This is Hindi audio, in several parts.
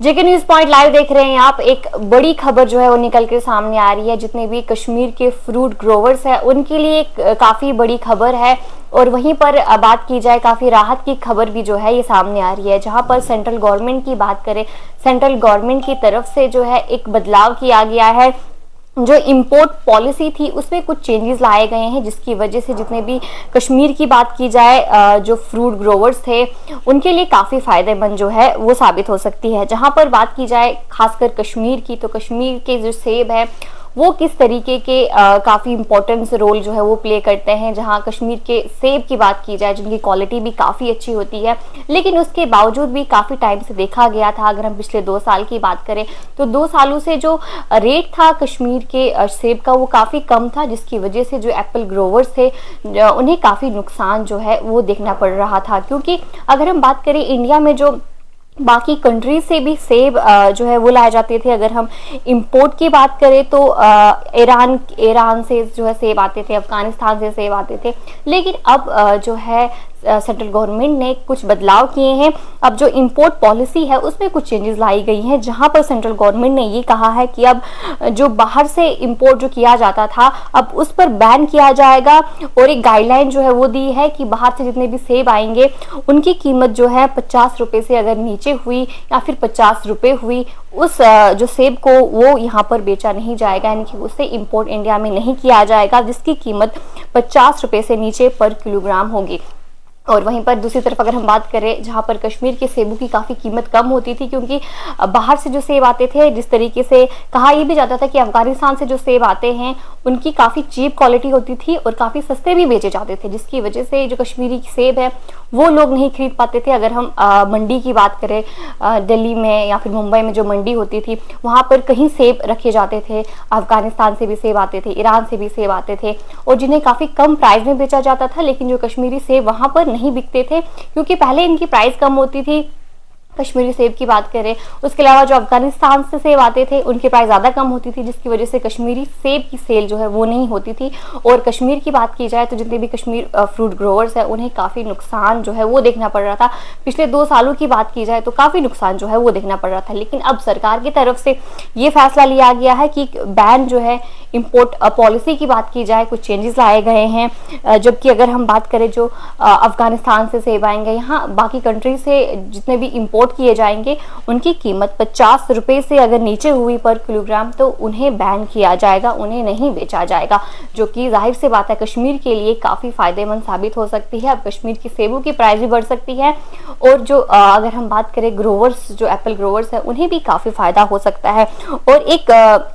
जेके न्यूज पॉइंट लाइव देख रहे हैं आप। एक बड़ी खबर जो है वो निकल के सामने आ रही है। जितने भी कश्मीर के फ्रूट ग्रोवर्स हैं उनके लिए काफी बड़ी खबर है। और वहीं पर बात की जाए, काफी राहत की खबर भी जो है ये सामने आ रही है। जहां पर सेंट्रल गवर्नमेंट की बात करें, सेंट्रल गवर्नमेंट की तरफ से जो है एक बदलाव किया गया है। जो इंपोर्ट पॉलिसी थी उसमें कुछ चेंजेस लाए गए हैं, जिसकी वजह से जितने भी कश्मीर की बात की जाए, जो फ्रूट ग्रोवर्स थे उनके लिए काफ़ी फायदेमंद जो है वो साबित हो सकती है। जहां पर बात की जाए खासकर कश्मीर की, तो कश्मीर के जो सेब है वो किस तरीके के काफ़ी इंपॉर्टेंस रोल जो है वो प्ले करते हैं। जहां कश्मीर के सेब की बात की जाए, जिनकी क्वालिटी भी काफ़ी अच्छी होती है, लेकिन उसके बावजूद भी काफ़ी टाइम से देखा गया था, अगर हम पिछले 2 साल की बात करें तो 2 सालों से जो रेट था कश्मीर के सेब का वो काफ़ी कम था, जिसकी वजह से जो एप्पल ग्रोवर्स थे उन्हें काफ़ी नुकसान जो है वो देखना पड़ रहा था। क्योंकि अगर हम बात करें इंडिया में जो बाकी कंट्री से भी सेब जो है वो लाए जाते थे। अगर हम इंपोर्ट की बात करें तो ईरान से जो है सेब आते थे, अफगानिस्तान से सेब आते थे, लेकिन अब जो है सेंट्रल गवर्नमेंट ने कुछ बदलाव किए हैं। अब जो इंपोर्ट पॉलिसी है उसमें कुछ चेंजेस लाई गई हैं, जहां पर सेंट्रल गवर्नमेंट ने ये कहा है कि अब जो बाहर से इंपोर्ट जो किया जाता था अब उस पर बैन किया जाएगा। और एक गाइडलाइन जो है वो दी है कि बाहर से जितने भी सेब आएंगे उनकी कीमत जो है 50 रुपए से अगर नीचे हुई या फिर 50 रुपए हुई, उस जो सेब को वो यहाँ पर बेचा नहीं जाएगा, यानी कि उससे इंपोर्ट इंडिया में नहीं किया जाएगा, जिसकी कीमत 50 रुपए से नीचे पर किलोग्राम होगी। और वहीं पर दूसरी तरफ अगर हम बात करें, जहां पर कश्मीर के सेबों की काफ़ी कीमत कम होती थी, क्योंकि बाहर से जो सेब आते थे, जिस तरीके से कहा यह भी जाता था कि अफगानिस्तान से जो सेब आते हैं उनकी काफ़ी चीप क्वालिटी होती थी और काफ़ी सस्ते भी बेचे जाते थे, जिसकी वजह से जो कश्मीरी सेब है वो लोग नहीं खरीद पाते थे। अगर हम मंडी की बात करें, दिल्ली में या फिर मुंबई में जो मंडी होती थी वहाँ पर कहीं सेब रखे जाते थे, अफगानिस्तान से भी सेब आते थे, ईरान से भी सेब आते थे, और जिन्हें काफ़ी कम प्राइस में बेचा जाता था। लेकिन जो कश्मीरी सेब वहाँ पर नहीं बिकते थे, क्योंकि पहले इनकी प्राइस कम होती थी कश्मीरी सेब की बात करें। उसके अलावा जो अफगानिस्तान से सेब आते थे उनकी प्राइस ज़्यादा कम होती थी, जिसकी वजह से कश्मीरी सेब की सेल जो है वो नहीं होती थी। और कश्मीर की बात की जाए तो जितने भी कश्मीर फ्रूट ग्रोवर्स हैं उन्हें काफ़ी नुकसान जो है वो देखना पड़ रहा था। पिछले 2 सालों की बात की जाए तो काफ़ी नुकसान जो है वो देखना पड़ रहा था। लेकिन अब सरकार की तरफ से ये फैसला लिया गया है कि बैन जो है इंपोर्ट पॉलिसी की बात की जाए, कुछ चेंजेस लाए गए हैं। जबकि अगर हम बात करें जो अफगानिस्तान से सेब आएंगे, यहाँ बाकी कंट्री से जितने भी इंपोर्ट किए जाएंगे उनकी कीमत 50 रुपए से अगर नीचे हुई पर किलोग्राम तो उन्हें बैन किया जाएगा, उन्हें नहीं बेचा जाएगा, जो कि जाहिर सी बात है कश्मीर के लिए काफ़ी फायदेमंद साबित हो सकती है। अब कश्मीर की सेबों की प्राइस भी बढ़ सकती है, और जो अगर हम बात करें ग्रोवर्स, जो एप्पल ग्रोवर्स है उन्हें भी काफ़ी फायदा हो सकता है। और एक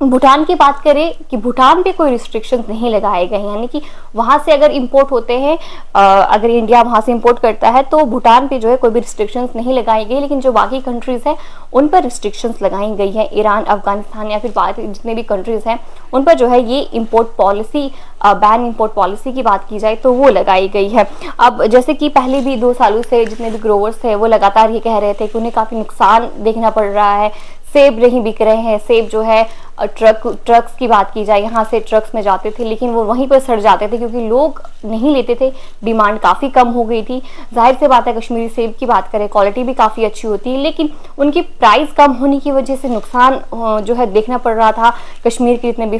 भूटान की बात करें कि भूटान पे कोई रिस्ट्रिक्शंस नहीं लगाए गए हैं, यानी कि वहाँ से अगर इंपोर्ट होते हैं, अगर इंडिया वहाँ से इंपोर्ट करता है तो भूटान पे जो है कोई भी रिस्ट्रिक्शंस नहीं लगाई गई। लेकिन जो बाकी कंट्रीज़ हैं उन पर रिस्ट्रिक्शंस लगाई गई हैं। ईरान, अफगानिस्तान या फिर बाकी जितने भी कंट्रीज़ हैं उन पर जो है ये import policy, ban import policy की बात की जाए तो वो लगाई गई है। अब जैसे कि पहले भी 2 सालों से जितने भी ग्रोवर्स थे वो लगातार ये कह रहे थे कि उन्हें काफ़ी नुकसान देखना पड़ रहा है, सेब नहीं बिक रहे हैं। सेब जो है ट्रक्स की बात की जाए, यहाँ से ट्रक्स में जाते थे लेकिन वो वहीं पर सड़ जाते थे, क्योंकि लोग नहीं लेते थे, डिमांड काफ़ी कम हो गई थी। जाहिर से बात है कश्मीरी सेब की बात करें, क्वालिटी भी काफ़ी अच्छी होती है, लेकिन उनकी प्राइस कम होने की वजह से नुकसान जो है देखना पड़ रहा था कश्मीर के जितने भी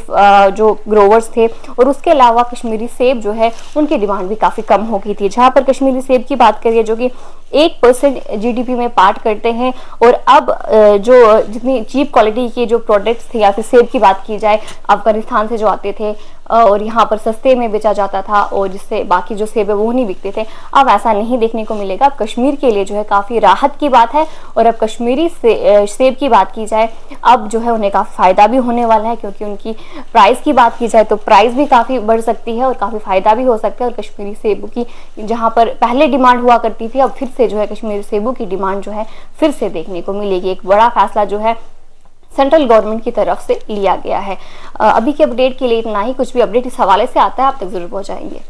जो ग्रोवर्स थे। और उसके अलावा कश्मीरी सेब जो है उनकी डिमांड भी काफ़ी कम हो गई थी। जहाँ पर कश्मीरी सेब की बात करिए जो कि 1% GDP में पार्ट करते हैं, और अब जो जितनी चीप क्वालिटी के जो प्रोडक्ट्स थे या फिर सेब की बात की जाए अफगानिस्तान से जो आते थे और यहाँ पर सस्ते में बेचा जाता था, और जिससे बाकी जो सेब है वो नहीं बिकते थे, अब ऐसा नहीं देखने को मिलेगा। अब कश्मीर के लिए जो है काफ़ी राहत की बात है। और अब कश्मीरी सेब की बात की जाए अब जो है उन्हें काफ़ी फ़ायदा भी होने वाला है, क्योंकि उनकी प्राइस की बात की जाए तो प्राइस भी काफ़ी बढ़ सकती है और काफ़ी फ़ायदा भी हो सकता है। और कश्मीरी सेबों की जहाँ पर पहले डिमांड हुआ करती थी, अब फिर से जो है कश्मीरी सेबों की डिमांड जो है फिर से देखने को मिलेगी। एक बड़ा फैसला जो है सेंट्रल गवर्नमेंट की तरफ से लिया गया है। अभी के अपडेट के लिए इतना ही। कुछ भी अपडेट इस हवाले से आता है आप तक जरूर पहुंचाएंगे।